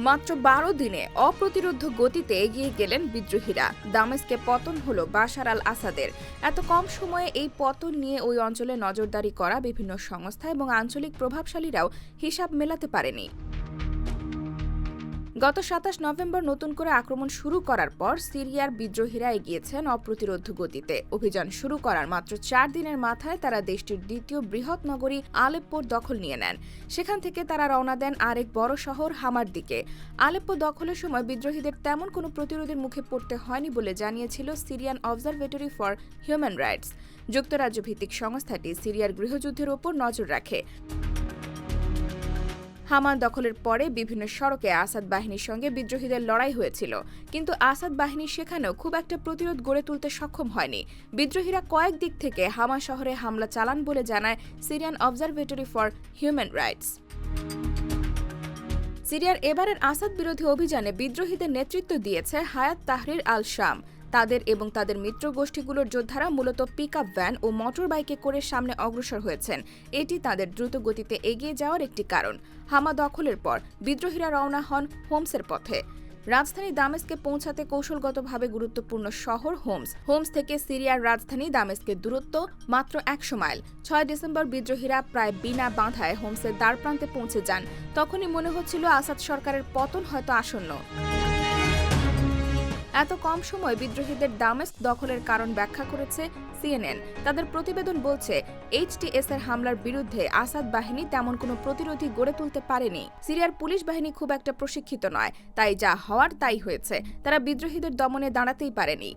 মাত্র ১২ দিনে অপ্রতিরোধ্য গতিতে এগিয়ে গেলেন বিদ্রোহীরা। দামেস্কে পতন হল বাশার আল আসাদের। এত কম সময়ে এই পতন নিয়ে ওই অঞ্চলে নজরদারি করা বিভিন্ন সংস্থা এবং আঞ্চলিক প্রভাবশালীরাও হিসাব মেলাতে পারেনি। গত ২৭ নভেম্বর নতুন করে আক্রমণ শুরু করার পর সিরিয়ার বিদ্রোহীরা এগিয়েছেন অপ্রতিরোধ্য গতিতে। অভিযান শুরু করার মাত্র ৪ দিনের মাথায় তারা দেশটির দ্বিতীয় বৃহৎ নগরী আলেপ্পোর দখল নিয়ে নেন। সেখান থেকে তারা রওনা দেন আরেক বড় শহর হামার দিকে। আলেপ্পো দখলের সময় বিদ্রোহীদের তেমন কোনো প্রতিরোধের মুখে পড়তে হয়নি বলে জানিয়েছিল Syrian observatory for human rights. যুক্তরাজ্য ভিত্তিক সংস্থাটি সিরিয়ার গৃহযুদ্ধের ওপর নজর রাখে। হামা দখলের পরে বিভিন্ন সড়কে আসাদ বাহিনীর সঙ্গে বিদ্রোহীদের লড়াই হয়েছিল, কিন্তু আসাদ বাহিনী সেখানেও খুব একটা প্রতিরোধ গড়ে তুলতে সক্ষম হয়নি। বিদ্রোহীরা কয়েক দিক থেকে হামা শহরে হামলা চালান বলে জানায় Syrian observatory for human rights. সিরিয়ার এবারের আসাদ বিরোধী অভিযানে বিদ্রোহীদের নেতৃত্ব দিয়েছে হায়াত তাহরির আল শাম। তাদের এবং তাদের মিত্র গোষ্ঠীগুলোর যোদ্ধারা মূলত পিকআপ ভ্যান ও মোটর বাইকে করে সামনে অগ্রসর হয়েছেন। এটি তাদের দ্রুত গতিতে এগিয়ে যাওয়ার একটি কারণ। হামা দখলের পর বিদ্রোহীরা রওনা হন হোমসের পথে। রাজধানী দামেস্কে পৌঁছাতে কৌশলগতভাবে গুরুত্বপূর্ণ শহর হোমস থেকে সিরিয়ার রাজধানী দামেস্কের দূরত্ব মাত্র ১০০ মাইল। ৬ ডিসেম্বর বিদ্রোহীরা প্রায় বিনা বাধায় হোমসের দ্বারপ্রান্তে পৌঁছে যান। তখনই মনে হচ্ছিল আসাদ সরকারের পতন হয়তো আসন্ন। এত কম সময়ে বিদ্রোহীদের দামেস্ক দখলের কারণ ব্যাখ্যা করেছে সিএনএন। তাদের প্রতিবেদন বলছে, এইচটিএস-এর হামলার বিরুদ্ধে আসাদ বাহিনী তেমন কোনো প্রতিরোধী গড়ে তুলতে পারেনি। সিরিয়ার পুলিশ বাহিনী খুব একটা প্রশিক্ষিত নয়, তাই যা হওয়ার তাই হয়েছে। তারা বিদ্রোহীদের দমনে দাঁড়াতেই পারেনি।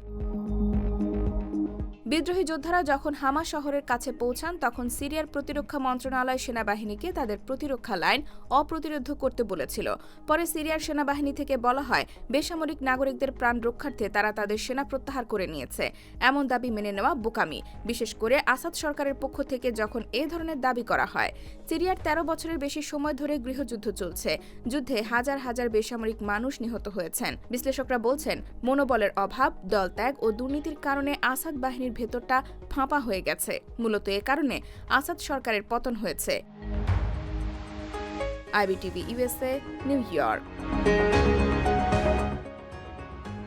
বিদ্রোহী যোদ্ধারা যখন হামা শহরের কাছে পৌঁছান তখন সিরিয়ার প্রতিরক্ষা মন্ত্রণালয় সেনাবাহিনীকে তাদের প্রতিরক্ষা লাইন অপ্রতিরোধ করতে বলেছিল। পরে সিরিয়ার সেনাবাহিনী থেকে বলা হয় বেসামরিক নাগরিকদের প্রাণ রক্ষার্থে তারা তাদের সেনা প্রত্যাহার করে নিয়েছে। এমন দাবি মেনে নেওয়া বোকামি, বিশেষ করে আসাদ সরকারের পক্ষ থেকে যখন এ ধরনের দাবি করা হয়। সিরিয়ার ১৩ বছরের বেশি সময় ধরে গৃহযুদ্ধ চলছে। যুদ্ধে হাজার হাজার বেসামরিক মানুষ নিহত হয়েছেন। বিশ্লেষকরা বলছেন, মনোবলের অভাব, দলত্যাগ ও দুর্নীতির কারণে আসাদ বাহিনীর ভেতরটা ফাঁপা হয়ে গেছে। মূলত এ কারণে আসাদ সরকারের পতন হয়েছে। IBTV USA, new York.